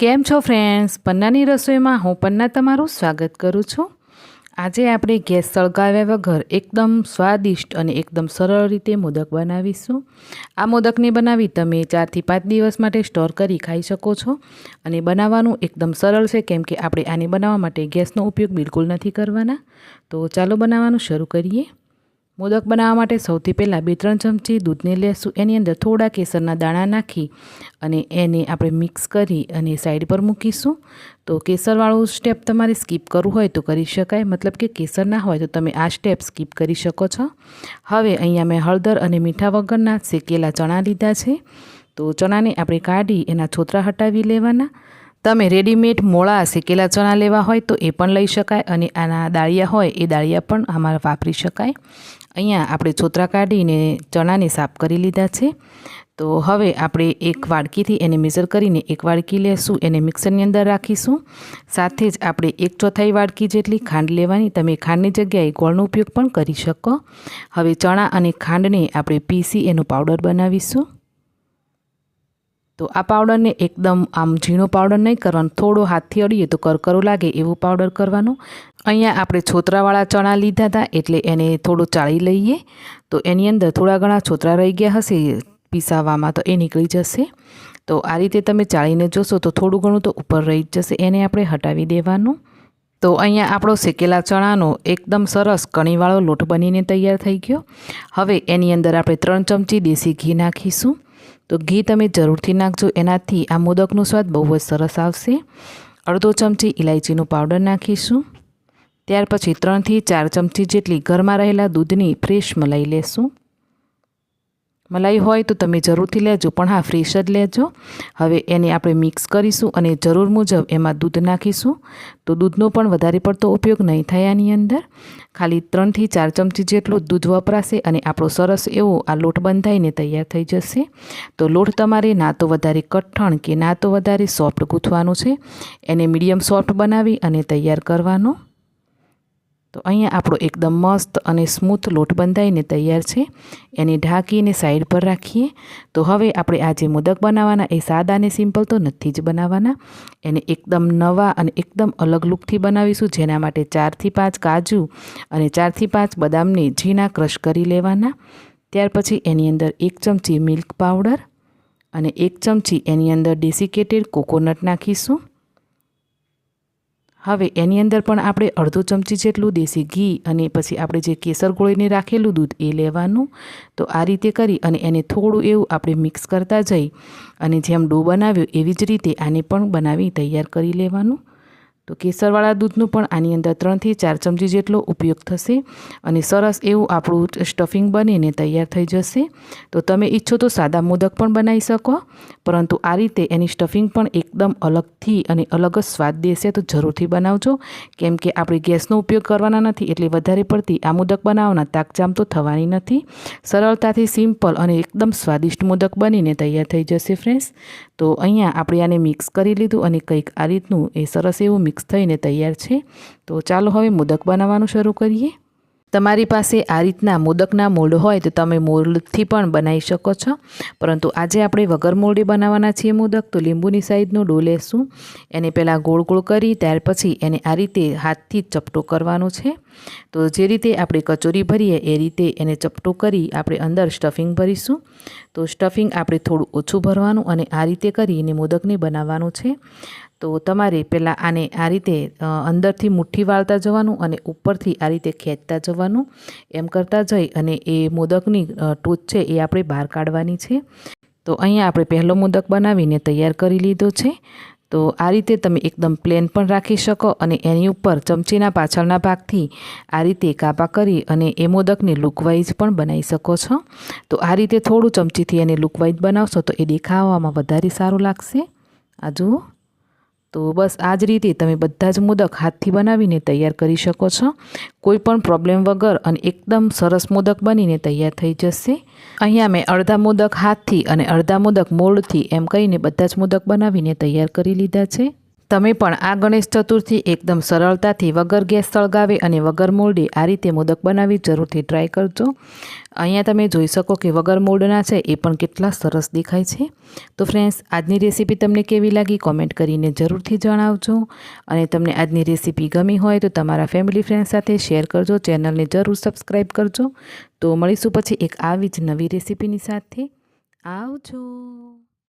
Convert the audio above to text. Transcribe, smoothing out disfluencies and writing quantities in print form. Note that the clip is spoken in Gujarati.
કેમ છો ફ્રેન્ડ્સ? પન્નાની રસોઈમાં હું પન્ના તમારું સ્વાગત કરું છું। આજે આપણે ગેસ સળગાવ્યા વગર એકદમ સ્વાદિષ્ટ અને એકદમ સરળ રીતે મોદક બનાવીશું। આ મોદકને બનાવી તમે 4 થી 5 દિવસ માટે સ્ટોર કરી ખાઈ શકો છો અને બનાવવાનું એકદમ સરળ છે, કેમ કે આપણે આને બનાવવા માટે ગેસનો ઉપયોગ બિલકુલ નથી કરવાના। તો ચાલો બનાવવાનું શરૂ કરીએ। મોદક બનાવવા માટે સૌથી પહેલાં 2-3 ચમચી દૂધને લેશું। એની અંદર થોડા કેસરના દાણા નાખી અને એને આપણે મિક્સ કરી અને સાઈડ પર મૂકીશું। તો કેસરવાળું સ્ટેપ તમારે સ્કીપ કરવું હોય તો કરી શકાય, મતલબ કે કેસર ના હોય તો તમે આ સ્ટેપ સ્કીપ કરી શકો છો। હવે અહીંયા મેં હળદર અને મીઠા વગરના શેકેલા ચણા લીધા છે। તો ચણાને આપણે કાઢી એના છોતરા હટાવી લેવાના। તમે રેડીમેડ મોળા શેકેલા ચણા લેવા હોય તો એ પણ લઈ શકાય અને આના દાળિયા હોય એ દાળિયા પણ આમાં વાપરી શકાય। અહીંયા આપણે છોતરા કાઢીને ચણાને સાફ કરી લીધા છે। તો હવે આપણે એક વાડકીથી એને મેઝર કરીને એક વાડકી લેશું, એને મિક્સરની અંદર રાખીશું। સાથે જ આપણે 1/4 વાડકી જેટલી ખાંડ લેવાની। તમે ખાંડની જગ્યાએ ગોળનો ઉપયોગ પણ કરી શકો। હવે ચણા અને ખાંડને આપણે પીસી એનો પાવડર બનાવીશું। તો આ પાવડરને એકદમ આમ ઝીણો પાવડર નહીં કરવાનો, થોડો હાથથી અડીએ તો કરકરો લાગે એવો પાવડર કરવાનો। અહીંયા આપણે છોતરાવાળા ચણા લીધા હતા એટલે એને થોડું ચાળી લઈએ। તો એની અંદર થોડા ઘણા છોતરા રહી ગયા હશે પીસાવામાં તો એ નીકળી જશે। તો આ રીતે તમે ચાળીને જોશો તો થોડું ઘણું તો ઉપર રહી જ જશે, એને આપણે હટાવી દેવાનું। તો અહીંયા આપણો શેકેલા ચણાનો એકદમ સરસ કણીવાળો લોટ બનીને તૈયાર થઈ ગયો। હવે એની અંદર આપણે 3 ચમચી દેશી ઘી નાખીશું। તો ઘી તમે જરૂરથી નાખજો, એનાથી આ મોદકનો સ્વાદ બહુ જ સરસ આવશે। અડધો ચમચી ઇલાયચીનો પાવડર નાખીશું। ત્યાર પછી 3 થી 4 ચમચી જેટલી ઘરમાં રહેલા દૂધની ફ્રેશ મલાઈ લેશું। મલાઈ હોય તો તમે જરૂરથી લેજો, પણ હા ફ્રેશ જ લેજો। હવે એને આપણે મિક્સ કરીશું અને જરૂર મુજબ એમાં દૂધ નાખીશું। તો દૂધનો પણ વધારે પડતો ઉપયોગ નહીં થાય આની અંદર, ખાલી 3 થી 4 ચમચી જેટલું દૂધ વપરાશે અને આપણો સરસ એવો આ લોટ બંધાઈને તૈયાર થઈ જશે। તો લોટ તમારે ના તો વધારે કઠણ કે ના તો વધારે સોફ્ટ ગૂંથવાનો છે, એને મીડિયમ સોફ્ટ બનાવી અને તૈયાર કરવાનો। તો અહીંયા આપણો એકદમ મસ્ત અને સ્મૂથ લોટ બંધાઈને તૈયાર છે, એને ઢાંકીને સાઈડ પર રાખીએ। તો હવે આપણે આ જે મોદક બનાવવાના એ સાદા અને સિમ્પલ તો નથી જ બનાવવાના, એને એકદમ નવા અને એકદમ અલગ લુકથી બનાવીશું। જેના માટે 4 થી 5 કાજુ અને 4 થી 5 બદામને ઝીણા ક્રશ કરી લેવાના। ત્યાર પછી એની અંદર 1 ચમચી મિલ્ક પાવડર અને 1 ચમચી એની અંદર ડેસિકેટેડ કોકોનટ નાખીશું। હવે એની અંદર પણ આપણે અડધો ચમચી જેટલું દેશી ઘી અને પછી આપણે જે કેસર ગોળીને રાખેલું દૂધ એ લેવાનું। તો આ રીતે કરી અને એને થોડું એવું આપણે મિક્સ કરતા જઈ અને જેમ ડો બનાવ્યો એવી જ રીતે આને પણ બનાવી તૈયાર કરી લેવાનું। તો કેસરવાળા દૂધનું પણ આની અંદર 3 થી 4 ચમચી જેટલો ઉપયોગ થશે અને સરસ એવું આપણું સ્ટફિંગ બનીને તૈયાર થઈ જશે। તો તમે ઈચ્છો તો સાદા મોદક પણ બનાવી શકો, પરંતુ આ રીતે એની સ્ટફિંગ પણ એકદમ અલગથી અને અલગ જ સ્વાદ દેશે। તો જરૂરથી બનાવજો, કેમ કે આપણે ગેસનો ઉપયોગ કરવાના નથી એટલે વધારે પડતી આ મોદક બનાવવાના તાકજામ તો થવાની નથી। સરળતાથી સિમ્પલ અને એકદમ સ્વાદિષ્ટ મોદક બનીને તૈયાર થઈ જશે ફ્રેન્ડ્સ। તો અહીંયા આપણે આને મિક્સ કરી લીધું અને કંઈક આ રીતનું એ સરસ એવું મિક્સ થઈને તૈયાર છે। તો ચાલો હવે મોદક બનાવવાનું શરૂ કરીએ। તમારી પાસે આ રીતના મોદકના મોલ્ડ હોય તો તમે મોલ્ડથી પણ બનાવી શકો છો, પરંતુ આજે આપણે વગર મોલ્ડે બનાવવાના છીએ મોદક। તો લીંબુની સાઈઝનો ડો લેશું, એને પહેલાં ગોળ ગોળ કરી ત્યાર પછી એને આ રીતે હાથથી ચપટો કરવાનો છે। તો જે રીતે આપણે કચોરી ભરીએ એ રીતે એને ચપટો કરી આપણે અંદર સ્ટફિંગ ભરીશું। તો સ્ટફિંગ આપણે થોડું ઓછું ભરવાનું અને આ રીતે કરીને મોદકને બનાવવાનું છે। તો તમારે પહેલાં આને આ રીતે અંદરથી મુઠ્ઠી વાળતા જવાનું અને ઉપરથી આ રીતે ખેંચતા જવાનું, એમ કરતા જઈ અને એ મોદકની ટોચ છે એ આપણે બહાર કાઢવાની છે। તો અહીંયા આપણે પહેલો મોદક બનાવીને તૈયાર કરી લીધો છે। તો આ રીતે તમે એકદમ પ્લેન પણ રાખી શકો અને એની ઉપર ચમચીના પાછળના ભાગથી આ રીતે કાપા કરી અને એ મોદકને લુકવાઇઝ પણ બનાવી શકો છો। તો આ રીતે થોડું ચમચીથી એને લુકવાઇઝ બનાવશો તો એ દેખાવામાં વધારે સારું લાગશે। આ જુઓ, તો બસ આ જ રીતે તમે બધા જ મોદક હાથથી બનાવીને તૈયાર કરી શકો છો, કોઈ પણ પ્રોબ્લેમ વગર, અને એકદમ સરસ મોદક બનીને તૈયાર થઈ જશે। અહીંયા મેં અડધા મોદક હાથથી અને અડધા મોદક મોલ્ડથી એમ કહીને બધા જ મોદક બનાવીને તૈયાર કરી લીધા છે। તમે પણ આ ગણેશ ચતુર્થી એકદમ સરળતાથી વગર ગેસ સળગાવે અને વગર મોલ્ડે આ રીતે મોદક બનાવી જરૂરથી ટ્રાય કરજો. અહીંયા તમે જોઈ શકો કે વગર મોલ્ડના છે એ પણ કેટલા સરસ દેખાય છે. તો ફ્રેન્ડ્સ, આજની રેસીપી તમને કેવી લાગી કોમેન્ટ કરીને જરૂરથી જણાવજો. અને તમને આજની રેસીપી ગમી હોય તો તમારા ફેમિલી ફ્રેન્ડ સાથે શેર કરજો. ચેનલને જરૂર સબસ્ક્રાઈબ કરજો. તો મળીશું પછી એક આવી જ નવી રેસીપીની સાથે. આવજો.